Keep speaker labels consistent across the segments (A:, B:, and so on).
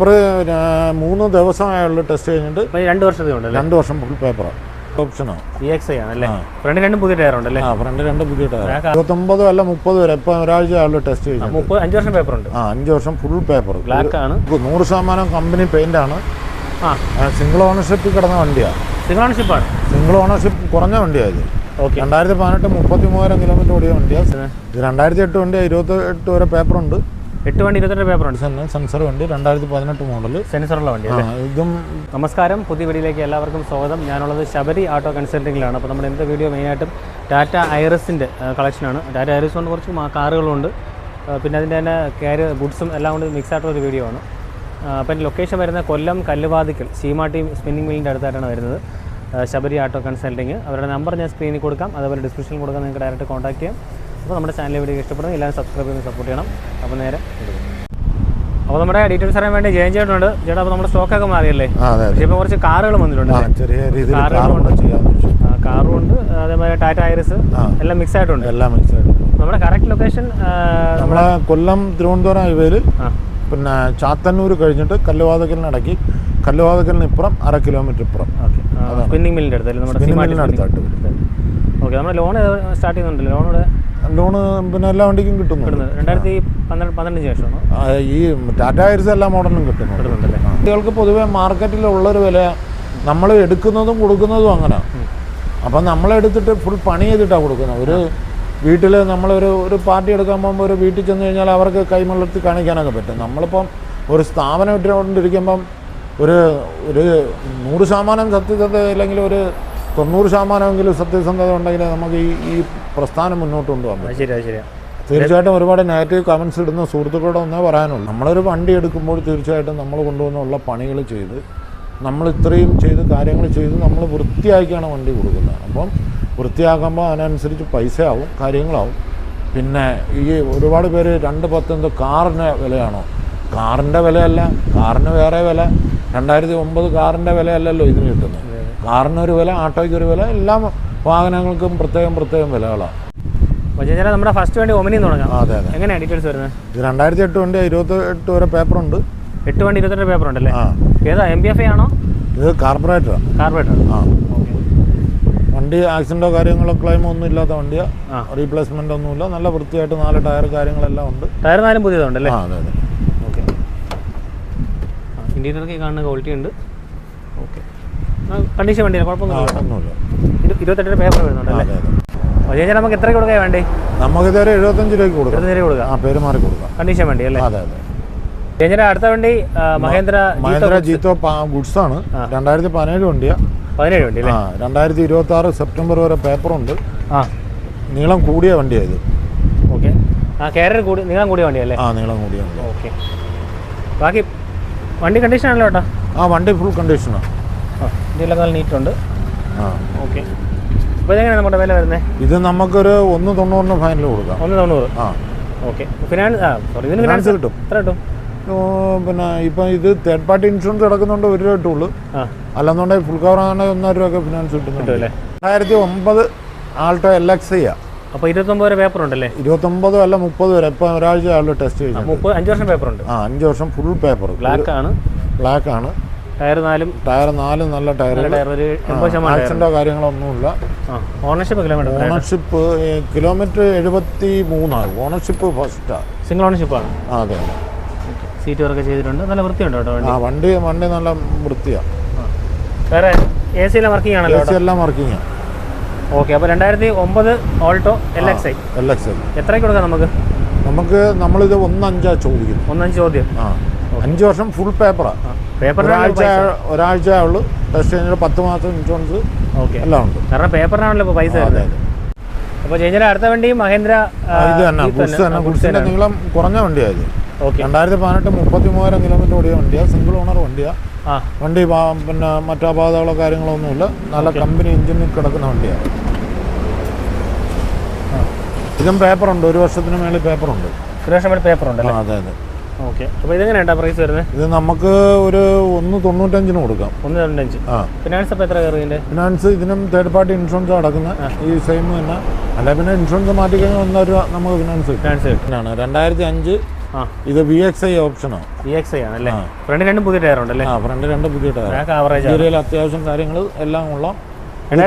A: 3 ദിവസമായുള്ള test കഴിഞ്ഞിട്ട്
B: 2 വർഷത്തേക്കുണ്ടല്ലേ?
A: 2 വർഷം full പേപ്പറാണ്. ഓപ്ഷനാണ്.
B: EXI ആണല്ലേ? ഫ്രണ്ട് രണ്ടും പുതിയ ടയർ ഉണ്ടല്ലേ?
A: ഫ്രണ്ട് 2 പുതിയ ടയർ. 29 അല്ല 30 വരെ ഇപ്പം ഒരാഴ്ചയുള്ള ടെസ്റ്റ് കഴിഞ്ഞു.
B: 5 വർഷം പേപ്പർ ഉണ്ട്.
A: 5 വർഷം ഫുൾ പേപ്പർ.
B: ബ്ലാക്ക് ആണ്.
A: 100% കമ്പനി പെയിന്റ് ആണ്. സിംഗിൾ ഓണർഷിപ്പ് കിടന്ന വണ്ടിയാണ്.
B: സിംഗിൾ ഓണർഷിപ്പ് ആണ്.
A: സിംഗിൾ ഓണർഷിപ്പ് കുറഞ്ഞ വണ്ടിയാണ്. 2018 33,000 കിലോമീറ്റർ ഓടിയ വണ്ടിയാണ്. ഇത് 2008 വണ്ടി, 28 വരെ പേപ്പറുണ്ട്.
B: 8 വണ്ടി 28 പേപ്പർ ഉണ്ട്.
A: സെൻസർ വണ്ടി 2018 മോഡൽ
B: സെൻസറുള്ള വണ്ടി.
A: ഇതും.
B: നമസ്കാരം, പുതിയ വീഡിയോയിലേക്ക് എല്ലാവർക്കും സ്വാഗതം. ഞാനുള്ളത് ശബരി ഓട്ടോ കൺസൾട്ടിങ്ങിലാണ്. അപ്പോൾ നമ്മുടെ ഇന്നത്തെ വീഡിയോ മെയിനായിട്ടും ടാറ്റ ഐറിസിൻ്റെ കളക്ഷനാണ്. ടാറ്റ ഐറിസ് കൊണ്ട് കുറച്ച് കാറുകളുണ്ട്, പിന്നെ അതിൻ്റെ തന്നെ ഗുഡ്സും എല്ലാം കൊണ്ട് മിക്സ് ആയിട്ടുള്ളൊരു വീഡിയോ ആണ്. അപ്പോൾ എൻ്റെ ലൊക്കേഷൻ വരുന്നത് കൊല്ലം കല്ലുവാതിക്കൽ സീമാട്ടി സ്പിന്നിങ് മില്ലിൻ്റെ അടുത്തായിട്ടാണ് വരുന്നത്. Sabari auto consulting. അവരുടെ നമ്പർ ഞാൻ സ്ക്രീനിൽ കൊടുക്കാം, അതുപോലെ ഡിസ്ക്രിപ്ഷനിൽ കൊടുക്കാം, നിങ്ങൾക്ക് ഡയറക്റ്റ് കോൺടാക്ട് ചെയ്യാം. അപ്പോൾ നമ്മുടെ ചാനൽ വീഡിയോ ഇഷ്ടപ്പെടുന്നത് എല്ലാവരും സബ്സ്ക്രൈബ് ചെയ്ത് സപ്പോർട്ട് ചെയ്യണം. അപ്പോൾ നേരെ അപ്പോൾ നമ്മുടെ ഡീറ്റെയിൽസ് അറിയാൻ വേണ്ടി ജയൻ ചേട്ടനുണ്ട്. ചേട്ടാ, അപ്പോൾ നമ്മുടെ സ്റ്റോക്കൊക്കെ മാറിയല്ലേ? പക്ഷേ ഇപ്പോൾ കുറച്ച് കാറുകൾ വന്നിട്ടുണ്ട്. കാറുണ്ട്, അതേപോലെ ടാറ്റ ഐറിസ് എല്ലാം മിക്സ് ആയിട്ടുണ്ട്. നമ്മുടെ കറക്റ്റ് ലൊക്കേഷൻ
A: നമ്മളെ കൊല്ലം തിരുവനന്തപുരം ഹൈവേയിൽ, പിന്നെ ചാത്തന്നൂർ കഴിഞ്ഞിട്ട് കല്ലുവാതിക്കലിനിടയ്ക്ക്, കല്ലുവാതിക്കലിന് ഇപ്പുറം 1/2 കിലോമീറ്റർ ഇപ്പുറം
B: സ്പിന്നിങ് മില്ലിൻ്റെ അടുത്തല്ലേ? നമ്മുടെ
A: അടുത്തായിട്ട്.
B: ഓക്കെ, നമ്മുടെ ലോൺ സ്റ്റാർട്ട് ചെയ്യുന്നുണ്ടല്ലോ.
A: ലോണ് പിന്നെ എല്ലാ വണ്ടിക്കും കിട്ടുന്നു.
B: 2015 ശേഷമാണ്
A: ഈ ടാറ്റ ഐറിസ് എല്ലാ മോഡലും കിട്ടുന്നുണ്ടല്ലേ? കുട്ടികൾക്ക് പൊതുവെ മാർക്കറ്റിലുള്ളൊരു വില, നമ്മൾ എടുക്കുന്നതും കൊടുക്കുന്നതും അങ്ങനെ. അപ്പം നമ്മളെടുത്തിട്ട് ഫുൾ പണി ചെയ്തിട്ടാണ് കൊടുക്കുന്നത്. ഒരു വീട്ടിൽ നമ്മളൊരു പാർട്ടി എടുക്കാൻ പോകുമ്പോൾ ഒരു വീട്ടിൽ ചെന്ന് കഴിഞ്ഞാൽ അവർക്ക് കൈമലർത്തി കാണിക്കാനൊക്കെ പറ്റും. നമ്മളിപ്പം ഒരു സ്ഥാപനം ഇട്ടുകൊണ്ടിരിക്കുമ്പം ഒരു 100% സത്യസന്ധത, അല്ലെങ്കിൽ ഒരു 90% സത്യസന്ധത ഉണ്ടെങ്കിൽ നമുക്ക് ഈ പ്രസ്ഥാനം മുന്നോട്ട് കൊണ്ടുപോകാൻ പറ്റും.
B: ശരിയാണ്.
A: തീർച്ചയായിട്ടും ഒരുപാട് നെഗറ്റീവ് കമൻസ് ഇടുന്ന സുഹൃത്തുക്കളോട് ഒന്നേ പറയാനുള്ളൂ. നമ്മളൊരു വണ്ടി എടുക്കുമ്പോൾ തീർച്ചയായിട്ടും നമ്മൾ കൊണ്ടുവന്നുള്ള പണികൾ ചെയ്ത്, നമ്മൾ ഇത്രയും ചെയ്ത് കാര്യങ്ങൾ ചെയ്ത് നമ്മൾ വൃത്തിയാക്കിയാണ് വണ്ടി കൊടുക്കുന്നത്. അപ്പം വൃത്തിയാക്കുമ്പോൾ അതിനനുസരിച്ച് പൈസയാവും, കാര്യങ്ങളാവും. പിന്നെ ഈ ഒരുപാട് പേര് 2.10 എന്തോ കാറിൻ്റെ വിലയാണോ? കാറിൻ്റെ വിലയല്ല, കാറിന് വേറെ വില. 2009 കാറിൻ്റെ വിലയല്ലല്ലോ ഇതിന് കിട്ടുന്നത്. കാറിനൊരു വില, ഓട്ടോയ്ക്കൊരു വില, എല്ലാ വാഹനങ്ങൾക്കും പ്രത്യേകം വിലകളാണ്.
B: നമ്മുടെ ഫസ്റ്റ് വണ്ടി ഒമിനി തുടങ്ങാം.
A: അതെ.
B: എങ്ങനെയാണ് ഡീറ്റെയിൽസ് വരുന്നത്?
A: ഇത് 2008 വണ്ടി, 28 വരെ പേപ്പറുണ്ട്.
B: 8 വണ്ടി 28 പേപ്പർ ഉണ്ടല്ലേ? ഏതാ, MPFI ആണോ?
A: ഇത് കാർബറേറ്ററാണ്. വണ്ടി ആക്സിഡൻറ്റോ കാര്യങ്ങളോ ക്ലെയിമോ ഒന്നും ഇല്ലാത്ത വണ്ടിയാണ്. റീപ്ലേസ്മെൻ്റ് ഒന്നുമില്ല. നല്ല വൃത്തിയായിട്ട് 4 ടയർ കാര്യങ്ങളെല്ലാം ഉണ്ട്.
B: ടയർ 4 പുതിയതുണ്ടല്ലേ?
A: അതെ.
B: ഓക്കെ. ഇൻറ്റീരിയറൊക്കെ കാണുന്ന ക്വാളിറ്റി ഉണ്ട്. ഓക്കെ, കണ്ടീഷൻ വണ്ടിയാണ്, കുഴപ്പമൊന്നുമില്ല. 28 പേപ്പർ വരുന്നുണ്ടല്ലേ? നമുക്ക് എത്ര കൊടുക്കാൻ വേണ്ടി?
A: നമുക്കിതൊരു 75 രൂപയ്ക്ക് കൊടുക്കാം. പേര് മാറി കൊടുക്കാം.
B: കണ്ടീഷൻ വണ്ടി അല്ലേ?
A: അതെ.
B: അടുത്ത വണ്ടി മഹേന്ദ്ര
A: ജീത്തോ ഗുഡ്സ് ആണ്. 2017 വണ്ടിയാണ്.
B: 17 വണ്ടി അല്ലേ?
A: 2026 സെപ്റ്റംബർ വരെ പേപ്പറുണ്ട്. നീളം കൂടിയ വണ്ടിയാണ് ഇത്.
B: ഓക്കെ. കാരിയർ നീളം കൂടിയ വണ്ടിയല്ലേ?
A: നീളം കൂടിയ വണ്ടി.
B: ഓക്കെ. ബാക്കി വണ്ടി കണ്ടീഷൻ ആണല്ലോ കേട്ടോ?
A: വണ്ടി ഫുൾ കണ്ടീഷനാണ്.
B: ഇതിലൊക്കെ നല്ല നീറ്റുണ്ട്. ഓക്കെ. അപ്പോൾ ഇതെങ്ങനെയാണ് നമ്മുടെ വില വരുന്നത്?
A: ഇത് നമുക്കൊരു 190 ഫൈനൽ കൊടുക്കാം.
B: 190. ഓക്കെ. ഇതിന് ഫിനാൻസ്
A: കിട്ടും.
B: എത്ര കിട്ടും?
A: പിന്നെ ഇപ്പം ഇത് തേർഡ് പാർട്ടി ഇൻഷുറൻസ് കിടക്കുന്നുണ്ട്, 1 രൂപ കിട്ടുള്ളൂ. അല്ലെന്നുണ്ടെങ്കിൽ ഫുൾ കവർ ആണെങ്കിൽ 1.5 രൂപ ഫിനാൻസ് കിട്ടുന്നുണ്ട്. 2009 ആൾട്ടോ LXi.
B: അപ്പോൾ 29 വരെ പേപ്പർ ഉണ്ടല്ലേ?
A: 29 അല്ല 30 വരെ. ഇപ്പം ഒരാഴ്ച ടെസ്റ്റ് ചെയ്തു.
B: 5 വർഷം പേപ്പർ ഉണ്ട്.
A: 5 വർഷം ഫുൾ പേപ്പർ. ബ്ലാക്ക് ആണ്. ടയർ 4 നല്ല ടയർ. ആക്സിഡന്റോ കാര്യങ്ങളോ ഒന്നുമില്ല.
B: ഓണർഷിപ്പ്
A: കിലോമീറ്റർ 73 ഓണർഷിപ്പ് ഫസ്റ്റാണ്.
B: സിംഗിൾ ഓണർഷിപ്പാണ്.
A: അതെ.
B: സീറ്റ് വർക്ക് ചെയ്തിട്ടുണ്ട്. നല്ല വൃത്തിയുണ്ട് കേട്ടോ
A: വണ്ടി നല്ല വൃത്തിയാണ്.
B: വേറെ AC എല്ലാം വർക്കിംഗ് ആണല്ലോ?
A: AC എല്ലാം വർക്കിംഗ്.
B: ഓക്കെ. അപ്പോൾ 2009 ഓൾട്ടോ LXi എത്രയ്ക്ക് കൊടുക്കാം നമുക്ക്? നമ്മളിത് 1.5 ചോദിക്കുന്നു. 1.5 ചോദ്യം.
A: 5 വർഷം ഫുൾ പേപ്പറാണ്. ഒരാഴ്ച ഉള്ളൂ ടെസ്റ്റ് കഴിഞ്ഞാൽ 10 മാസം ഇൻഷുറൻസ് എല്ലാം ഉണ്ട്.
B: കാരണം പേപ്പറിനാണല്ലോ ഇപ്പോൾ പൈസ. അപ്പോൾ ചേച്ചിയുടെ അടുത്ത വണ്ടി മഹേന്ദ്ര
A: ഇത് തന്നെ. ഗുഡ്സിന്റെ നീളം കുറഞ്ഞ വണ്ടിയായത്. 2018 33,000 കിലോമീറ്റർ ഓടിയ വണ്ടിയാണ്. സിംഗിൾ ഓണർ വണ്ടിയാണ്. വണ്ടി പിന്നെ മറ്റാപാതകളോ കാര്യങ്ങളോ ഒന്നുമില്ല. നല്ല കമ്പനി എഞ്ചിനിൽ കിടക്കുന്ന വണ്ടിയാണ്. ഇതും പേപ്പറുണ്ട്. 1 വർഷത്തിന് മേളിൽ പേപ്പറുണ്ട്.
B: 1 വർഷം മേളിൽ പേപ്പറുണ്ട്.
A: അതെ.
B: ഓക്കെ. അപ്പോൾ ഇതെങ്ങനെയാണ് പ്രൈസ് വരുന്നത്?
A: ഇത് നമുക്ക് ഒരു 195 കൊടുക്കാം.
B: 195. ഫിനാൻസ് അപ്പോൾ എത്ര കയറും?
A: ഫിനാൻസ് ഇതിനും തേർഡ് പാർട്ടി ഇൻഷുറൻസ് അടക്കുന്നത് ഈ സെയിം തന്നെ. അല്ല, പിന്നെ ഇൻഷുറൻസ് മാറ്റി കഴിഞ്ഞാൽ 1.5 രൂപ നമുക്ക് ഫിനാൻസ് കിട്ടും. 2005 ഇത് VXI ഓപ്ഷനാണ്.
B: VXI ആണല്ലേ. ഫ്രണ്ട് രണ്ടും പുതിയ ടയർ ഉണ്ടല്ലേ?
A: ഫ്രണ്ട് രണ്ട് പുതിയ ടയർ.
B: ആവറേജ്
A: ഇന്ത്യയിൽ അത്യാവശ്യം കാര്യങ്ങൾ എല്ലാം ഉള്ള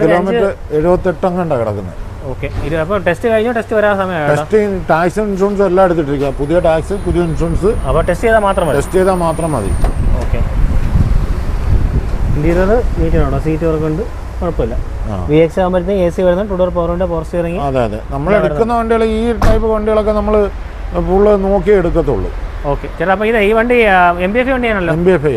A: കിലോമീറ്റർ 78 അങ്ങാണ്ടാണ് കിടക്കുന്നത്.
B: ഓക്കെ. അപ്പോൾ ടെസ്റ്റ് കഴിഞ്ഞോ? ടെസ്റ്റ് വരാൻ സമയം
A: ടെസ്റ്റ് ടാക്സ് ഇൻഷുറൻസ് എല്ലാം എടുത്തിട്ടിരിക്കുക. പുതിയ ടാക്സ് പുതിയ ഇൻഷുറൻസ്.
B: അപ്പോൾ ടെസ്റ്റ് ചെയ്താൽ മാത്രം മതി. ഓക്കെ. ഇന്റീരിയർ നീറ്റാണോ? സീറ്റ് വർക്കുണ്ട്, കുഴപ്പമില്ല. VXI ആകുമ്പോഴത്തേക്ക് AC വരുന്നത്, 2 ഡോർ പവറിൻ്റെ പവർ സ്റ്റിയറിംഗ്.
A: അതെ. നമ്മൾ എടുക്കുന്ന വണ്ടികൾ ഈ ടൈപ്പ് വണ്ടികളൊക്കെ നമ്മൾ ഫുള്ള് നോക്കിയേ എടുക്കത്തുള്ളൂ.
B: ഓക്കെ ചേട്ടാ. അപ്പോൾ ഈ വണ്ടി MPFI വണ്ടിയാണല്ലോ?
A: MPFI.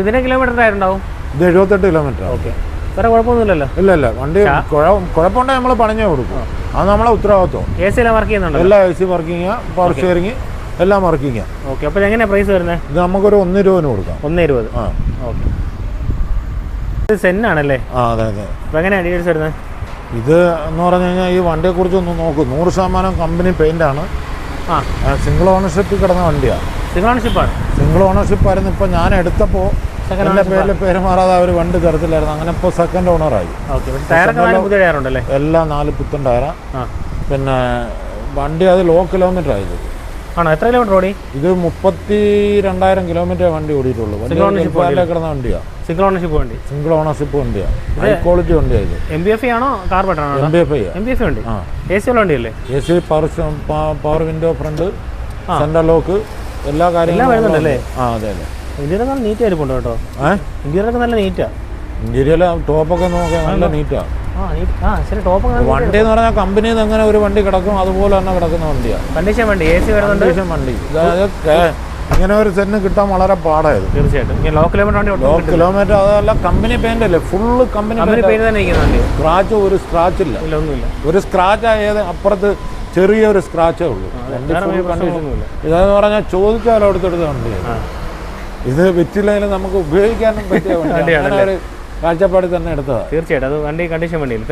B: ഇതിന് കിലോമീറ്റർ ആയിട്ടുണ്ടാവും?
A: ഇത് 78 കിലോമീറ്റർ.
B: ഓക്കെ. വേറെ കുഴപ്പമൊന്നുമില്ലല്ലോ? ഇല്ല.
A: വണ്ടി കുഴപ്പമുണ്ടെങ്കിൽ നമ്മൾ പണിഞ്ഞേ കൊടുക്കും. അത് നമ്മളെ ഉത്തരവാദിത്വം.
B: AC എല്ലാം വർക്ക് ചെയ്യുന്നുണ്ടോ?
A: എല്ലാ AC വർക്കിംഗ്, പവർ സ്റ്റിയറിംഗ് എല്ലാം വർക്കിംഗ്.
B: ഓക്കെ. അപ്പോൾ എങ്ങനെയാണ് പ്രൈസ് വരുന്നത്?
A: ഇത് നമുക്കൊരു 1.20 കൊടുക്കാം.
B: 1.20. ഓക്കെ. ഇത് സെന്നാണല്ലേ?
A: അതെ.
B: അപ്പോൾ എങ്ങനെയാണ് ഡീറ്റെയിൽസ് വരുന്നത്?
A: ഇത് എന്ന് പറഞ്ഞു കഴിഞ്ഞാൽ ഈ വണ്ടിയെക്കുറിച്ച് ഒന്ന് നോക്കും. 100% കമ്പനി പെയിൻ്റാണ്. സിംഗിൾ ഓണർഷിപ്പിൽ കിടന്ന വണ്ടിയാണ്. സിംഗിൾ ഓണർഷിപ്പ് ആയിരുന്നു. ഇപ്പോൾ ഞാൻ എടുത്തപ്പോൾ എൻ്റെ പേര് മാറാതെ അവർ വണ്ടി തരത്തില്ലായിരുന്നു. അങ്ങനെ ഇപ്പോൾ സെക്കൻഡ് ഓണറായി. എല്ലാം 4 പുത്തൻ ടയറാ. പിന്നെ വണ്ടി അത് ലോ കിലോമീറ്റർ ആയത്.
B: ആണോ? എത്ര കിലോമീറ്റർ ഓടി? ഇത്
A: 32,000 കിലോമീറ്റർ വണ്ടി ഓടിയിട്ടുള്ളൂ. കിടന്ന വണ്ടിയാണ്.
B: സിംഗിൾ ഓണർഷിപ്പ്
A: വണ്ടിയാണ്. ഹൈ ക്വാളിറ്റി വണ്ടിയാണ് ഇത്.
B: MPFI ആണോ കാർബറേറ്റർ ആണോ?
A: MPFI
B: വണ്ടി. AC ഉള്ള വണ്ടിയല്ലേ?
A: AC, power window, front central lock, എല്ലാ കാര്യങ്ങളും
B: വരുന്നുണ്ടല്ലേ?
A: അതെ.
B: ഇന്റീരിയർ നല്ല നീറ്റ് ആയിരിക്കും കേട്ടോ. ഇന്റീരിയറൊക്കെ നല്ല നീറ്റാ.
A: ഇന്റീരിയർ ടോപ്പൊക്കെ നോക്കിയാൽ നല്ല നീറ്റാ. വണ്ടി എന്ന് പറഞ്ഞാൽ കമ്പനിയിൽ നിന്ന് എങ്ങനെ ഒരു വണ്ടി കിടക്കും അതുപോലെ തന്നെ കിടക്കുന്ന വണ്ടിയാണ്.
B: കണ്ടീഷൻ വണ്ടി. AC വരുന്നുണ്ട്.
A: കണ്ടീഷൻ വണ്ടി. ഇങ്ങനെ ഒരു സെന്ന് കിട്ടാൻ വളരെ പാടായത്.
B: തീർച്ചയായിട്ടും. ലോ
A: കിലോമീറ്റർ അതല്ല, കമ്പനി പെയിന്റ് അല്ലേ, ഫുള്ള് കമ്പനി സ്ക്രാച്ച്. ഒരു സ്ക്രാച്ച് ഇല്ല. ഒരു സ്ക്രാച്ച് ആയത് അപ്പുറത്ത് ചെറിയൊരു സ്ക്രാച്ചേ ഉള്ളൂ. ഇതെന്ന് പറഞ്ഞാൽ ചോദിച്ചാൽ എടുത്തെടുത്ത വണ്ടിയാണ്. ഇത് വിറ്റില്ലെങ്കിലും നമുക്ക് ഉപയോഗിക്കാനും പറ്റിയ വണ്ടിയാണ്. കാഴ്ചപ്പാടിൽ തന്നെ എടുത്തതാണ്.
B: തീർച്ചയായിട്ടും. അത് വണ്ടി കണ്ടീഷൻ വണ്ടിയിൽ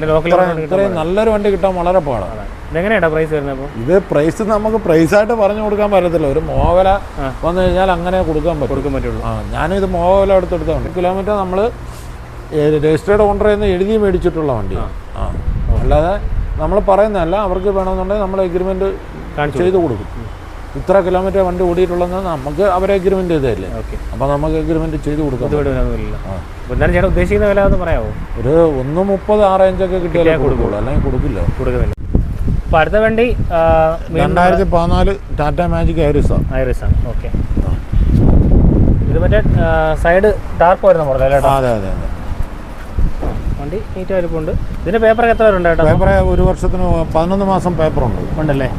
A: ഇത്രയും നല്ലൊരു വണ്ടി കിട്ടാൻ വളരെ പാടാണ്.
B: എങ്ങനെയാ പ്രൈസ് വരുന്നത്?
A: ഇത് പ്രൈസ് നമുക്ക് പ്രൈസായിട്ട് പറഞ്ഞു കൊടുക്കാൻ പറ്റത്തില്ല. ഒരു മോവല വന്നു കഴിഞ്ഞാൽ അങ്ങനെ കൊടുക്കാൻ പറ്റുള്ളൂ. ഞാനിത് മോവല എടുത്തെടുത്താണ്. കിലോമീറ്റർ നമ്മൾ രജിസ്റ്റേർഡ് ഓണറിൽ നിന്ന് എഴുതി മേടിച്ചിട്ടുള്ള വണ്ടിയാണ്. അല്ലാതെ നമ്മൾ പറയുന്നതല്ല. അവർക്ക് വേണമെന്നുണ്ടെങ്കിൽ നമ്മൾ എഗ്രിമെന്റ് ചെയ്ത് കൊടുക്കും. ഇത്ര കിലോമീറ്റർ വണ്ടി ഓടിയിട്ടുള്ളതെന്ന് നമുക്ക് അവരെ എഗ്രിമെന്റ് ചെയ്തതല്ലേ. അപ്പോൾ നമുക്ക് എഗ്രിമെന്റ് ചെയ്ത് കൊടുക്കാം.
B: ഉദ്ദേശിക്കുന്ന വില എന്ന് പറയാമോ?
A: ഒരു 1.30 ആ റേഞ്ചൊക്കെ കിട്ടിയാലേ കൊടുക്കുള്ളൂ, അല്ലെങ്കിൽ കൊടുക്കില്ല.
B: അപ്പോൾ അടുത്ത വണ്ടി
A: 2014 ടാറ്റ മാജിക് ഐറിസ് ആണ്.
B: ഓക്കെ. ഇത് മറ്റേ സൈഡ് ടാർപ്പ് വരുന്ന മോഡൽ.
A: അതെ.
B: വണ്ടി നീറ്റ് ആയിരിപ്പുണ്ട്. ഇതിന്റെ പേപ്പറൊക്കെ എത്ര ഉണ്ട്?
A: പേപ്പർ 1 വർഷത്തിന് 11 മാസം പേപ്പറുണ്ട്.
B: ഉണ്ടല്ലേ?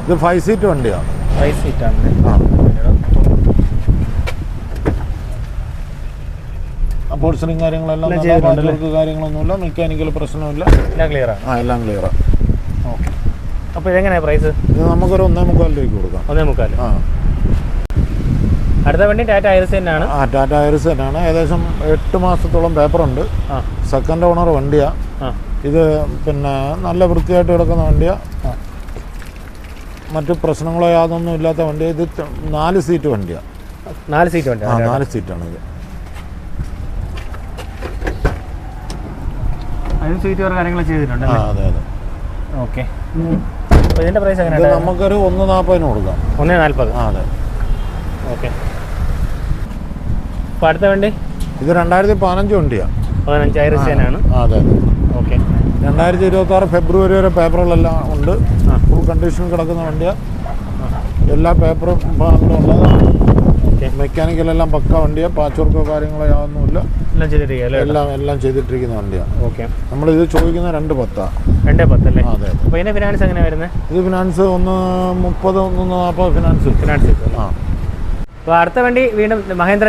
A: ഇത് 5 സീറ്റ് വണ്ടിയാണ്.
B: 5 സീറ്റാണ്.
A: പോർഷനിങ് കാര്യങ്ങളെല്ലാം കാര്യങ്ങളൊന്നുമില്ല. മെക്കാനിക്കൽ പ്രശ്നമില്ല. എല്ലാം ക്ലിയറാണ്.
B: ഓക്കെ. അപ്പോൾ ഇതെങ്ങനെയാണ് പ്രൈസ്?
A: ഇത് നമുക്കൊരു 1.25 രൂപയ്ക്ക് കൊടുക്കാം.
B: 1.25. അടുത്ത വണ്ടി ടാറ്റ ഐറിസ് തന്നെയാണ്.
A: ടാറ്റ ഐറിസ് തന്നെയാണ്. ഏകദേശം 8 മാസത്തോളം പേപ്പറുണ്ട്. സെക്കൻഡ് ഓണർ വണ്ടിയാണ്. ഇത് പിന്നെ നല്ല വൃത്തിയായിട്ട് കിടക്കുന്ന വണ്ടിയാണ്. മറ്റു പ്രശ്നങ്ങളോ യാതൊന്നും ഇല്ലാത്ത വണ്ടി. ഇത് 4 സീറ്റ് വണ്ടിയാണ്.
B: 4 സീറ്റ് വണ്ടി.
A: 4 സീറ്റാണ് ഇത്.
B: അതിന് സീറ്റ് വരെ കാര്യങ്ങൾ ചെയ്തിട്ടുണ്ട്.
A: അതെ.
B: ഓക്കെ. അപ്പോൾ ഇതിൻ്റെ പ്രൈസ് എങ്ങനെയാണ്?
A: നമുക്കൊരു 1.40 കൊടുക്കാം.
B: 1.40.
A: അതെ.
B: ഓക്കെ. അപ്പോൾ അടുത്ത വണ്ടി
A: ഇത് 2015 വണ്ടിയാണ്.
B: 15 ഐറിസ് തന്നെയാണ്.
A: അതെ.
B: ഓക്കെ.
A: 2026 ഫെബ്രുവരി വരെ പേപ്പറുകളെല്ലാം ഉണ്ട്. ഫുൾ കണ്ടീഷൻ കിടക്കുന്ന വണ്ടിയാണ്. എല്ലാ പേപ്പറും ഉള്ളത്. മെക്കാനിക്കലെല്ലാം പക്ക വണ്ടിയാണ്. പാച്ച് വർക്കോ കാര്യങ്ങളോ യാതൊന്നുമില്ല. എല്ലാം ചെയ്തിട്ടിരിക്കുന്ന വണ്ടിയാണ്.
B: ഓക്കെ.
A: നമ്മളിത് ചോദിക്കുന്ന 2.10.
B: 2.10 അല്ലേ?
A: അതെ.
B: അപ്പോൾ ഇതിൻ്റെ ഫിനാൻസ് എങ്ങനെയാണ് വരുന്നത്?
A: ഇത് ഫിനാൻസ് 1.30 1.40 ഫിനാൻസ്.
B: അപ്പോൾ അടുത്ത വണ്ടി വീണ്ടും മഹേന്ദ്ര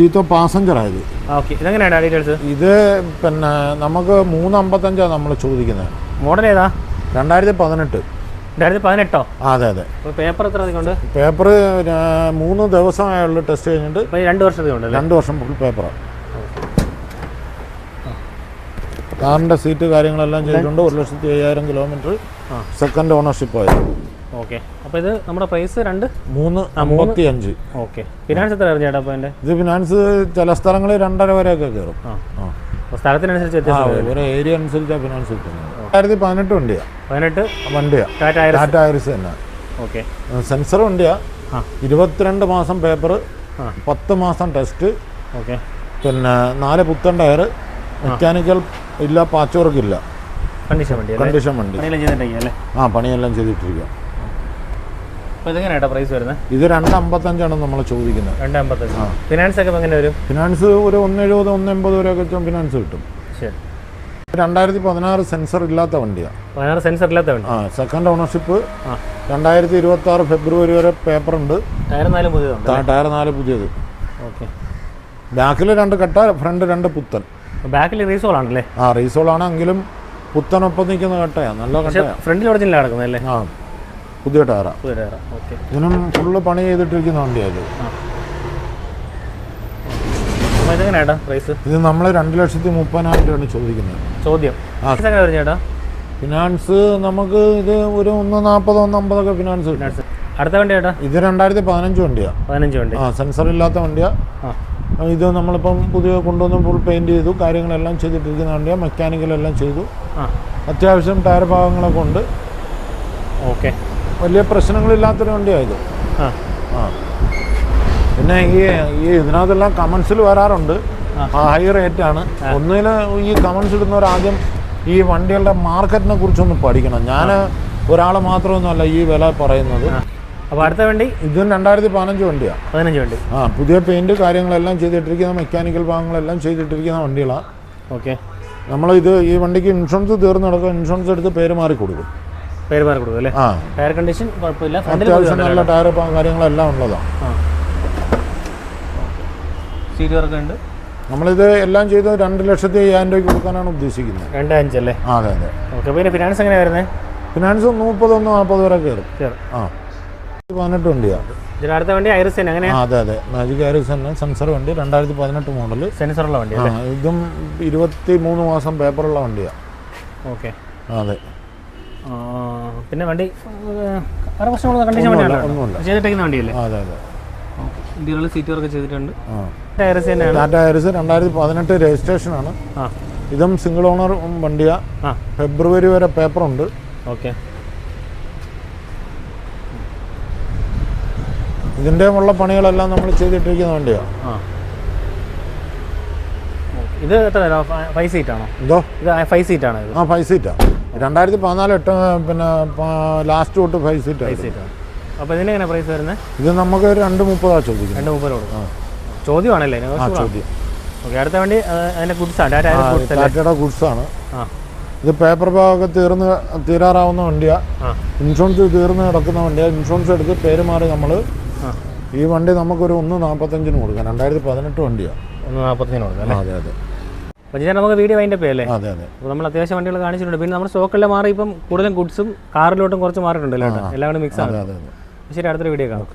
B: ജീത്തോ
A: പാസഞ്ചർ ആയത്.
B: ഓക്കെ. ഇതെങ്ങനെയാണ് ഡീറ്റെയിൽസ്?
A: ഇത് പിന്നെ നമുക്ക് 3.55 നമ്മൾ ചോദിക്കുന്നത്.
B: മോഡൽ ഏതാ?
A: 2018.
B: 2018.
A: അതെ.
B: പേപ്പർ എത്ര ഉണ്ട്?
A: പേപ്പർ 3 ദിവസമായുള്ള ടെസ്റ്റ് കഴിഞ്ഞിട്ട്
B: 2 വർഷത്തേക്കുണ്ട്.
A: 2 വർഷം ഫുൾ പേപ്പറാണ്. കാറിൻ്റെ സീറ്റ് കാര്യങ്ങളെല്ലാം ചെയ്തിട്ടുണ്ട്. 1,05,000 കിലോമീറ്റർ സെക്കൻഡ് ഓണർഷിപ്പ് ആയിരുന്നു.
B: ഓക്കെ. അപ്പോൾ ഇത് നമ്മുടെ പ്രൈസ്
A: 3.55.
B: ഓക്കെ. ഫിനാൻസ് എത്ര ചേട്ടാ? അപ്പോൾ എൻ്റെ
A: ഇത് ഫിനാൻസ് ചില സ്ഥലങ്ങളിൽ 2.5 വരെയൊക്കെ കയറും.
B: സ്ഥലത്തിനനുസരിച്ച്
A: ഒരു ഏരിയ അനുസരിച്ചാണ് ഫിനാൻസ് കിട്ടുന്നത്. 2018 വണ്ടിയാണ്.
B: ടാറ്റ
A: ഐറിസ് തന്നെ.
B: ഓക്കെ.
A: സെൻസർ വണ്ടിയാണ്. 22 മാസം പേപ്പർ, 10 മാസം ടെസ്റ്റ്.
B: ഓക്കെ.
A: പിന്നെ 4 പുത്തൻ ടയർ, മെക്കാനിക്കൽ ഇല്ല, പാച്ച് വർക്ക് ഇല്ല,
B: കണ്ടീഷൻ വണ്ടി.
A: കണ്ടീഷൻ വണ്ടി. പണിയെല്ലാം ചെയ്തിട്ടിരിക്കുക.
B: ഇതെങ്ങനെയാ പ്രൈസ് വരുന്നത്?
A: ഇത് 255 നമ്മൾ ചോദിക്കുന്നത്.
B: 255. ഫിനാൻസ് ഒക്കെ എങ്ങനെ വരും?
A: ഫിനാൻസ് ഒരു 170, 180 വരെയൊക്കെ ഫിനാൻസ് കിട്ടും.
B: ശരി.
A: 2016 സെൻസർ ഇല്ലാത്ത വണ്ടിയാണ്.
B: 16 സെൻസർ ഇല്ലാത്ത വണ്ടി.
A: Second ownership. 2026 ഫെബ്രുവരി വരെ പേപ്പർ ഉണ്ട്.
B: ടയർ 4 പുതിയതുണ്ട്.
A: ടയർ 4 പുതിയത്.
B: ഓക്കെ.
A: ബാക്കിൽ 2 കട്ട, ഫ്രണ്ട് 2 പുത്തൻ.
B: ബാക്കിൽ റീസോൾ ആണല്ലേ?
A: റീസോൾ ആണെങ്കിലും പുത്തനൊപ്പം നിൽക്കുന്ന കട്ടയാണ്, നല്ല കട്ടയാണ്.
B: ഫ്രണ്ടിൽ ഒറിജിനൽ കിടക്കുന്നല്ലേ?
A: പുതിയ ടയറാ.
B: ഓക്കെ.
A: ഇതിനും ഫുള്ള് പണി ചെയ്തിട്ടിരിക്കുന്ന വണ്ടിയാണ്.
B: ഇതെങ്ങനെയാ പ്രൈസ്? ഇത്
A: നമ്മൾ 2,30,000 രൂപയാണ് ചോദിക്കുന്നത്.
B: ചോദ്യം. ചേട്ടാ
A: ഫിനാൻസ് നമുക്ക് ഇത് ഒരു 140, 150 ഒക്കെ ഫിനാൻസ് കിട്ടും.
B: അടുത്ത വണ്ടി ചേട്ടാ? ഇത്
A: 2015 വണ്ടിയാണ്.
B: 15 വണ്ടി.
A: സെൻസർ ഇല്ലാത്ത വണ്ടിയാണ്. ഇത് നമ്മളിപ്പം പുതിയ കൊണ്ടുവന്ന് ഫുൾ പെയിൻറ് ചെയ്തു, കാര്യങ്ങളെല്ലാം ചെയ്തിട്ടിരിക്കുന്ന വണ്ടിയാണ്. മെക്കാനിക്കലെല്ലാം ചെയ്തു. അത്യാവശ്യം ടയർ ഭാഗങ്ങളൊക്കെ ഉണ്ട്.
B: ഓക്കെ.
A: വലിയ പ്രശ്നങ്ങളില്ലാത്തൊരു വണ്ടിയായത്. പിന്നെ ഈ ഇതിനകത്തെല്ലാം കമൻസിൽ വരാറുണ്ട്, ഹൈ റേറ്റാണ്. ഒന്നിൽ ഈ കമൻസ് ഇടുന്നവർ ആദ്യം ഈ വണ്ടികളുടെ മാർക്കറ്റിനെ കുറിച്ചൊന്ന് പഠിക്കണം. ഞാൻ ഒരാൾ മാത്രമൊന്നുമല്ല ഈ വില പറയുന്നത്.
B: അപ്പോൾ അടുത്ത വണ്ടി
A: ഇതും 2015 വണ്ടിയാണ്.
B: 15 വണ്ടി.
A: പുതിയ പെയിൻറ് കാര്യങ്ങളെല്ലാം ചെയ്തിട്ടിരിക്കുന്ന, മെക്കാനിക്കൽ ഭാഗങ്ങളെല്ലാം ചെയ്തിട്ടിരിക്കുന്ന വണ്ടികളാണ്.
B: ഓക്കെ.
A: നമ്മളിത് ഈ വണ്ടിക്ക് ഇൻഷുറൻസ് തീർന്നു നടക്കും. ഇൻഷുറൻസ് എടുത്ത് പേര് മാറി കൊടുക്കും.
B: പേര് മാറി കൊടുക്കും അല്ലേ? ടയർ കണ്ടീഷൻ കുഴപ്പമില്ല,
A: അത്യാവശ്യം നല്ല ടയർ കാര്യങ്ങളെല്ലാം ഉള്ളതാണ്.
B: സീറ്റ് വർക്ക് ഉണ്ട്.
A: നമ്മളിത് എല്ലാം ചെയ്ത് 2,50,000 രൂപയ്ക്ക് കൊടുക്കാനാണ് ഉദ്ദേശിക്കുന്നത്.
B: 2.5 അല്ലേ?
A: അതെ.
B: ഓക്കെ. പിന്നെ ഫിനാൻസ് എങ്ങനെയാണ് വരുന്നത്?
A: ഫിനാൻസ് 30, 40 വരെ കയറും. 18 വണ്ടിയാണ്.
B: അടുത്ത വണ്ടി ഐറിസ് തന്നെ. അങ്ങനെ?
A: അതെ. മാജിക് ഐറിസ് തന്നെ, സെൻസർ വണ്ടി, 2018 മോഡൽ.
B: സെൻസറുള്ള വണ്ടി.
A: ഇതും 23 മാസം പേപ്പറുള്ള വണ്ടിയാണ്.
B: ഓക്കെ.
A: അതെ.
B: പിന്നെ വണ്ടി വേറെ പ്രശ്നമുള്ള കണ്ടീഷൻ വണ്ടിയാണ്, ചെയ്തിട്ടിരിക്കുന്ന വണ്ടിയല്ലേ?
A: അതെ.
B: ഇന്ത്യയിലുള്ള സീറ്റ് വർക്ക് ചെയ്തിട്ടുണ്ട്.
A: ടാറ്റ ഐറിസ് 2018 രജിസ്ട്രേഷനാണ്. ഇതും സിംഗിൾ ഓണർ വണ്ടിയാണ്. ഫെബ്രുവരി വരെ പേപ്പറുണ്ട്.
B: ഓക്കെ.
A: ഇതിൻ്റെ ഉള്ള പണികളെല്ലാം നമ്മൾ ചെയ്തിട്ടിരിക്കുന്ന വണ്ടിയാണ്.
B: ഇത് എത്ര 5 സീറ്റാണോ?
A: എന്തോ?
B: ഇത് 5 സീറ്റാണ്.
A: 5 സീറ്റാണ്. 2014 പിന്നെ ലാസ്റ്റ് തൊട്ട് 5 സീറ്റാണ്.
B: അപ്പോൾ ഇതിന് എങ്ങനെ പ്രൈസ് വരുന്നത്?
A: ഇത് നമുക്ക് 230 ചോദിക്കും.
B: 230 കൊടുക്കും. ചോദ്യമാണല്ലേ?
A: ചോദ്യം.
B: ഓക്കെ. അടുത്ത വണ്ടി അതിൻ്റെ ഗുഡ്സാണ്,
A: ടാറ്റയുടെ ഗുഡ്സാണ്. ഇത് പേപ്പർ ഭാഗമൊക്കെ തീരാറാവുന്ന വണ്ടിയാണ്. ഇൻഷുറൻസ് തീർന്ന് കിടക്കുന്ന വണ്ടിയാണ്. ഇൻഷുറൻസ് എടുത്ത് പേര് മാറി നമ്മൾ ഈ വണ്ടി നമുക്കൊരു 1,45 കൊടുക്കാം. 2018 വണ്ടിയാണ്.
B: 1,45 കൊടുക്കാം.
A: അതെ.
B: അപ്പോൾ ചേട്ടാ നമുക്ക് വീഡിയോ വൈൻഡ് അപ്പ് ചെയ്യല്ലേ?
A: അതെ.
B: അപ്പോൾ നമ്മൾ അത്യാവശ്യം വണ്ടികൾ കാണിച്ചിട്ടുണ്ട്. പിന്നെ നമ്മുടെ സ്റ്റോക്കെല്ലാം മാറി, ഇപ്പം കൂടുതലും ഗുഡ്സും കാറിലോട്ടും കുറച്ച് മാറിയിട്ടുണ്ടല്ലോ. എല്ലാം കൂടെ മിക്സ് ആണ്.
A: അതെ.
B: ശരി, അടുത്തൊരു വീഡിയോ കാണാം.